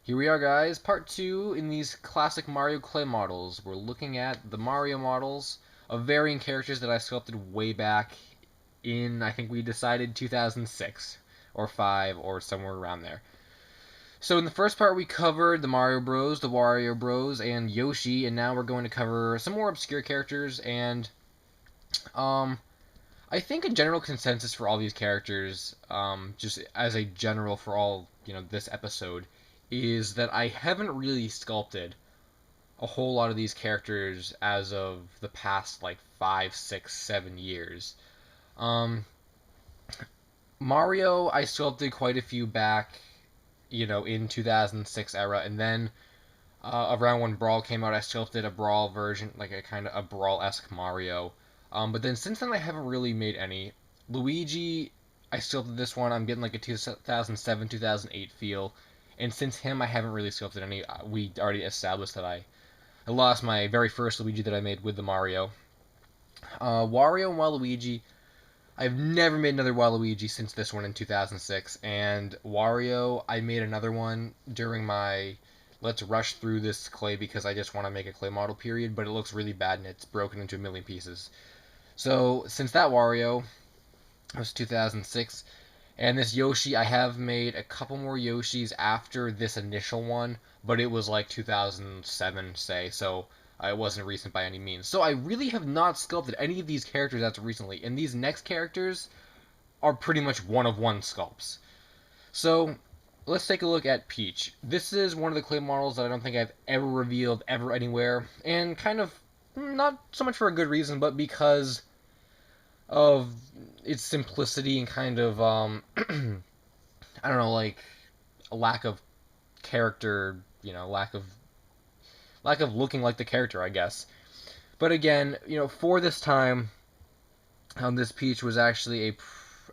Here we are, guys, part 2 in these classic Mario clay models. We're looking at the Mario models of varying characters that I sculpted way back in, I think we decided 2006 or 5 or somewhere around there. So in the first part we covered the Mario Bros, the Wario Bros, and Yoshi, and now we're going to cover some more obscure characters, and um, I think a general consensus for all these characters, just as a general for all, this episode, is that I haven't really sculpted a whole lot of these characters as of the past, like, 5, 6, 7 years. Um, Mario, I sculpted quite a few back, in 2006 era, and then around when Brawl came out, I sculpted a Brawl version, like a kind of a Brawl-esque Mario. But then since then, I haven't really made any. Luigi, I sculpted this one. I'm getting like a 2007, 2008 feel. And since him, I haven't really sculpted any. We already established that I lost my very first Luigi that I made with the Mario. Wario and Waluigi, I've never made another Waluigi since this one in 2006. And Wario, I made another one during my let's rush through this clay because I just want to make a clay model period, but it looks really bad and it's broken into a million pieces. So since that Wario, it was 2006, and this Yoshi, I have made a couple more Yoshis after this initial one, but it was like 2007, say, so it wasn't recent by any means. So I really have not sculpted any of these characters as recently, and these next characters are pretty much one-of-one sculpts. So let's take a look at Peach. This is one of the clay models that I don't think I've ever revealed ever anywhere, and kind of not so much for a good reason, but because of its simplicity and kind of I don't know, like a lack of character, lack of looking like the character, I guess. But again, for this time, this Peach was actually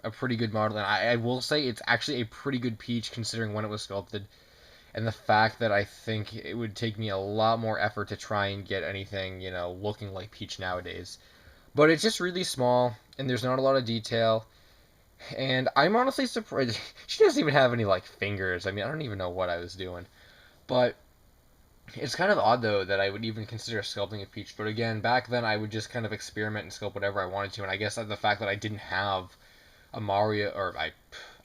a pretty good model, and I will say it's actually a pretty good Peach considering when it was sculpted, and the fact that I think it would take me a lot more effort to try and get anything, looking like Peach nowadays. But it's just really small, and there's not a lot of detail. And I'm honestly surprised. She doesn't even have any, like, fingers. I mean, I don't even know what I was doing. But it's kind of odd, though, that I would even consider sculpting a Peach. But again, back then, I would just kind of experiment and sculpt whatever I wanted to. And I guess the fact that I didn't have a Mario, or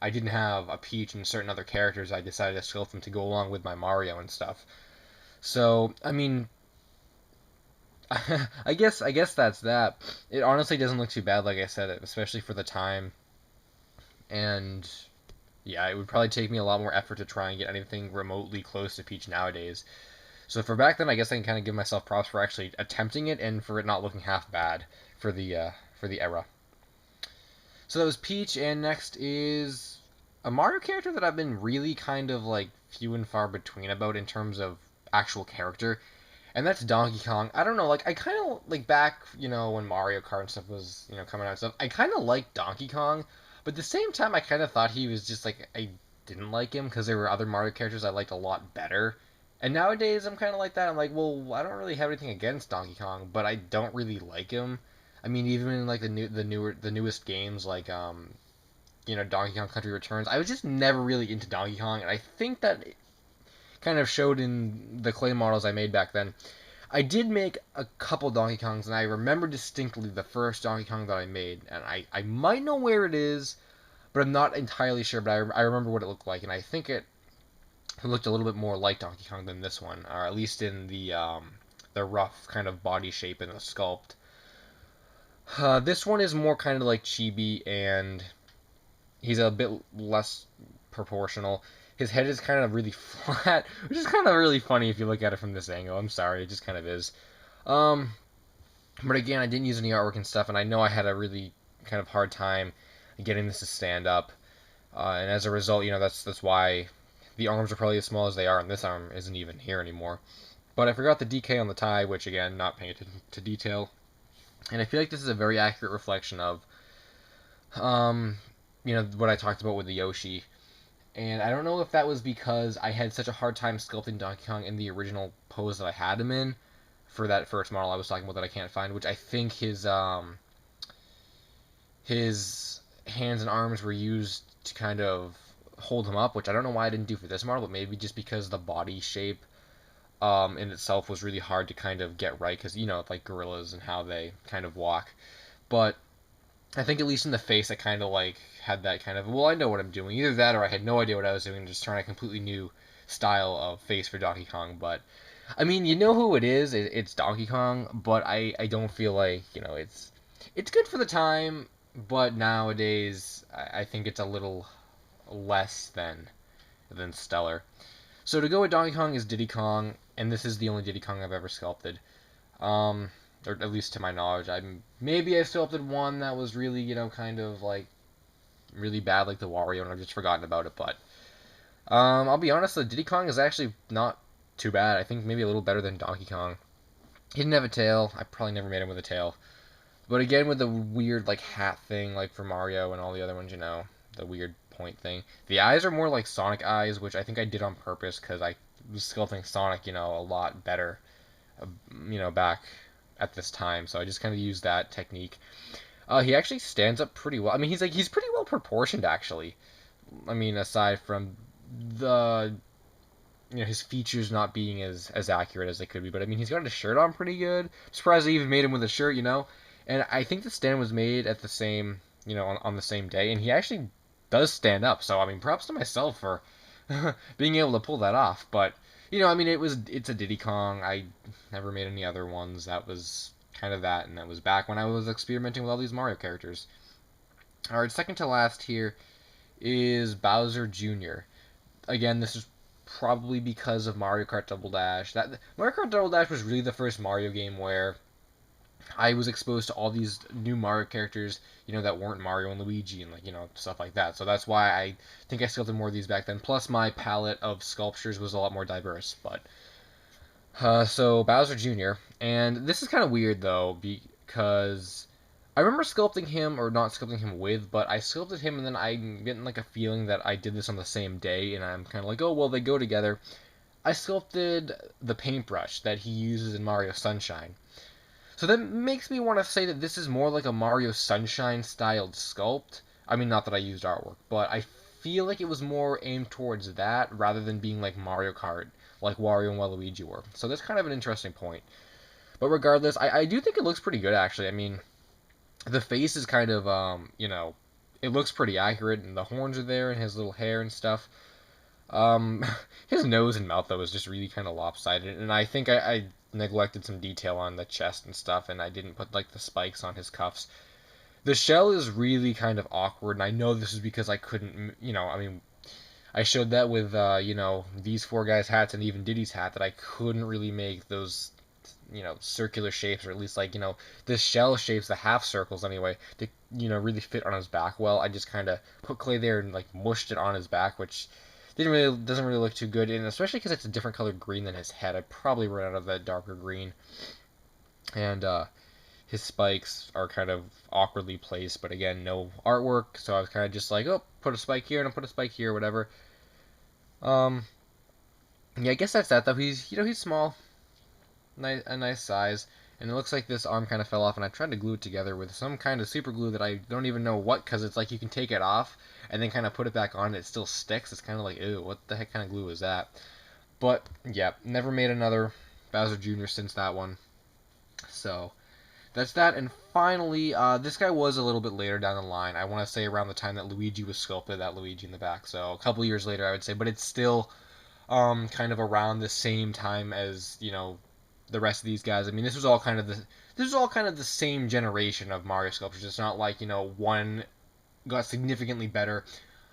I didn't have a Peach and certain other characters, I decided to sculpt them to go along with my Mario and stuff. So, I mean, I guess that's that. It honestly doesn't look too bad, like I said, especially for the time. And yeah, it would probably take me a lot more effort to try and get anything remotely close to Peach nowadays. So for back then, I guess I can kind of give myself props for actually attempting it and for it not looking half bad for the era. So that was Peach, and next is a Mario character that I've been really kind of like few and far between about in terms of actual character, and that's Donkey Kong. I don't know, like I kind of like back, when Mario Kart and stuff was, coming out and stuff. I kind of liked Donkey Kong, but at the same time, I kind of thought he was just like I didn't like him because there were other Mario characters I liked a lot better. And nowadays, I'm kind of like that. I'm like, well, I don't really have anything against Donkey Kong, but I don't really like him. I mean, even in like the newest games, like Donkey Kong Country Returns, I was just never really into Donkey Kong, and I think that kind of showed in the clay models I made back then. I did make a couple Donkey Kongs, and I remember distinctly the first Donkey Kong that I made, and I might know where it is, but I'm not entirely sure, but I remember what it looked like, and I think it looked a little bit more like Donkey Kong than this one, or at least in the rough kind of body shape and the sculpt. This one is more kind of like chibi, and he's a bit less proportional. His head is kind of really flat, which is kind of really funny if you look at it from this angle. I'm sorry, it just kind of is. Um, but again, I didn't use any artwork and stuff, and I know I had a really kind of hard time getting this to stand up. And as a result, that's why the arms are probably as small as they are, and this arm isn't even here anymore. But I forgot the DK on the tie, which again, not paying attention to detail. And I feel like this is a very accurate reflection of, um, what I talked about with the Yoshi. And I don't know if that was because I had such a hard time sculpting Donkey Kong in the original pose that I had him in for that first model I was talking about that I can't find, which I think his hands and arms were used to kind of hold him up, which I don't know why I didn't do for this model, but maybe just because the body shape in itself was really hard to kind of get right, because, you know, like gorillas and how they kind of walk. But I think at least in the face, I kind of like had that kind of, well, I know what I'm doing. Either that or I had no idea what I was doing, just trying a completely new style of face for Donkey Kong. But I mean, you know who it is? It's Donkey Kong, but I don't feel like, you know, it's good for the time, but nowadays I think it's a little less than stellar. So to go with Donkey Kong is Diddy Kong, and this is the only Diddy Kong I've ever sculpted. Um, or at least to my knowledge. Maybe I sculpted one that was really, you know, kind of like really bad, like the Wario, and I've just forgotten about it. But I'll be honest, the Diddy Kong is actually not too bad. I think maybe a little better than Donkey Kong. He didn't have a tail. I probably never made him with a tail. But again, with the weird like hat thing, like for Mario and all the other ones, you know, the weird point thing. The eyes are more like Sonic eyes, which I think I did on purpose because I was sculpting Sonic, you know, a lot better, you know, back at this time. So I just kind of used that technique. He actually stands up pretty well. I mean, he's pretty well proportioned actually. I mean, aside from the you know his features not being as accurate as they could be, but I mean he's got his shirt on pretty good. I'm surprised they even made him with a shirt, you know. And I think the stand was made at the same you know on the same day, and he actually does stand up. So I mean, props to myself for being able to pull that off. But you know, I mean, it's a Diddy Kong. I never made any other ones. That was kind of that, and that was back when I was experimenting with all these Mario characters. All right, second to last here is Bowser Jr. Again, this is probably because of Mario Kart Double Dash. That Mario Kart Double Dash was really the first Mario game where I was exposed to all these new Mario characters, you know, that weren't Mario and Luigi and like, you know, stuff like that. So that's why I think I sculpted more of these back then. Plus my palette of sculptures was a lot more diverse. But so Bowser Jr. And this is kind of weird though because I remember sculpting him or not sculpting him with, but I sculpted him and then I'm getting like a feeling that I did this on the same day and I'm kind of like, oh well, they go together. I sculpted the paintbrush that he uses in Mario Sunshine. So that makes me want to say that this is more like a Mario Sunshine styled sculpt. I mean, not that I used artwork, but I feel like it was more aimed towards that rather than being like Mario Kart, like Wario and Waluigi were. So that's kind of an interesting point. But regardless, I do think it looks pretty good actually. I mean, the face is kind of, you know, it looks pretty accurate, and the horns are there, and his little hair and stuff. Um, his nose and mouth though is just really kind of lopsided, and I think I neglected some detail on the chest and stuff, and I didn't put like the spikes on his cuffs. The shell is really kind of awkward, and I know this is because I couldn't, you know, I mean, I showed that with, you know, these four guys' hats and even Diddy's hat that I couldn't really make those, you know, circular shapes, or at least like, you know, the shell shapes, the half circles anyway, to, you know, really fit on his back well. I just kind of put clay there and like mushed it on his back, which doesn't really look too good, and especially because it's a different colored green than his head. I probably ran out of that darker green, and his spikes are kind of awkwardly placed, but again, no artwork, so I was kind of just like, oh, put a spike here and I'll put a spike here, whatever. Um, yeah, I guess that's that though. He's, you know, he's small, a nice size, and it looks like this arm kind of fell off, and I tried to glue it together with some kind of super glue that I don't even know what, because it's like you can take it off and then kind of put it back on and it still sticks. It's kind of like, ew, what the heck kind of glue is that? But yeah, never made another Bowser Jr. since that one. So that's that. And finally, this guy was a little bit later down the line. I want to say around the time that Luigi was sculpted, that Luigi in the back. So a couple years later, I would say, but it's still kind of around the same time as, you know, the rest of these guys. I mean, this was all kind of the same generation of Mario sculptures. It's not like, you know, one got significantly better.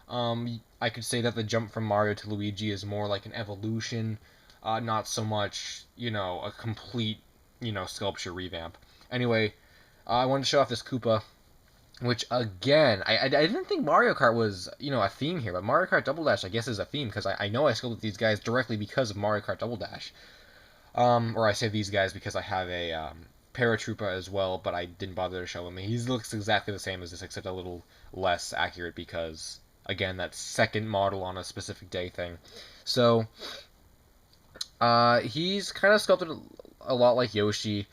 I could say that the jump from Mario to Luigi is more like an evolution, not so much, you know, a complete, you know, sculpture revamp. Anyway, I wanted to show off this Koopa, which again, I didn't think Mario Kart was, you know, a theme here, but Mario Kart Double Dash I guess is a theme because I know I sculpted these guys directly because of Mario Kart Double Dash. Or I say these guys because I have a Paratroopa as well, but I didn't bother to show him. He looks exactly the same as this, except a little less accurate because, again, that second model on a specific day thing. So, he's kind of sculpted a lot like Yoshi,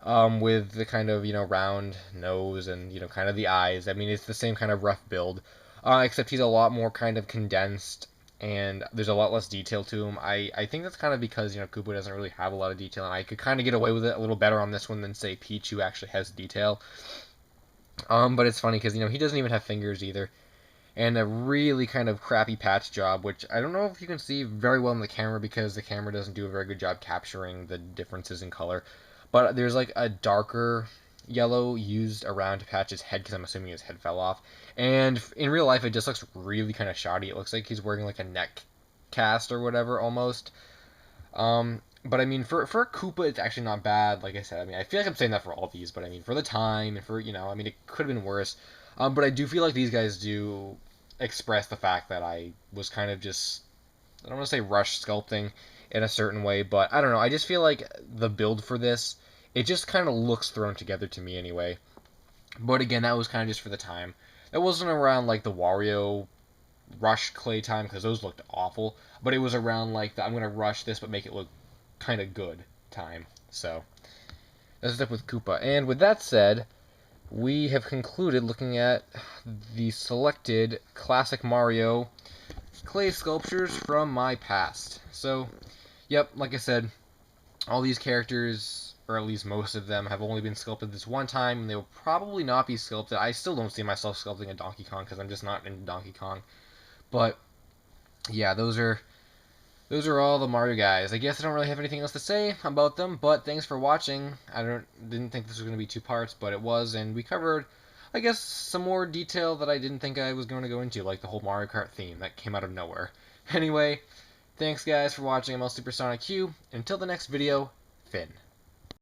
with the kind of, you know, round nose and, you know, kind of the eyes. I mean, it's the same kind of rough build. except he's a lot more kind of condensed, and there's a lot less detail to him. I think that's kind of because, Koopa doesn't really have a lot of detail, and I could kind of get away with it a little better on this one than, say, Peach, who actually has detail. But it's funny because, he doesn't even have fingers either. And a really kind of crappy patch job, which I don't know if you can see very well in the camera because the camera doesn't do a very good job capturing the differences in color. But there's like a darker yellow used around Patch's head because I'm assuming his head fell off. And in real life, it just looks really kind of shoddy. It looks like he's wearing like a neck cast or whatever almost. But I mean, for a Koopa, it's actually not bad. Like I said, I mean, I feel like I'm saying that for all these, but I mean, for the time and for, I mean, it could have been worse. But I do feel like these guys do express the fact that I was kind of just, I don't want to say rush sculpting in a certain way, but I don't know. I just feel like the build for this, it just kind of looks thrown together to me anyway. But again, that was kind of just for the time. It wasn't around like the Wario rush clay time because those looked awful, but it was around like the I'm gonna rush this but make it look kind of good time. So that's up with Koopa. And with that said, we have concluded looking at the selected classic Mario clay sculptures from my past. So, yep, like I said, all these characters, or at least most of them, have only been sculpted this one time, and they will probably not be sculpted. I still don't see myself sculpting a Donkey Kong because I'm just not into Donkey Kong. But yeah, those are all the Mario guys. I guess I don't really have anything else to say about them, but thanks for watching. Didn't think this was going to be 2 parts, but it was, and we covered, I guess, some more detail that I didn't think I was going to go into, like the whole Mario Kart theme that came out of nowhere. Anyway, thanks guys for watching. I'm El Supersonic Q. Until the next video, Finn.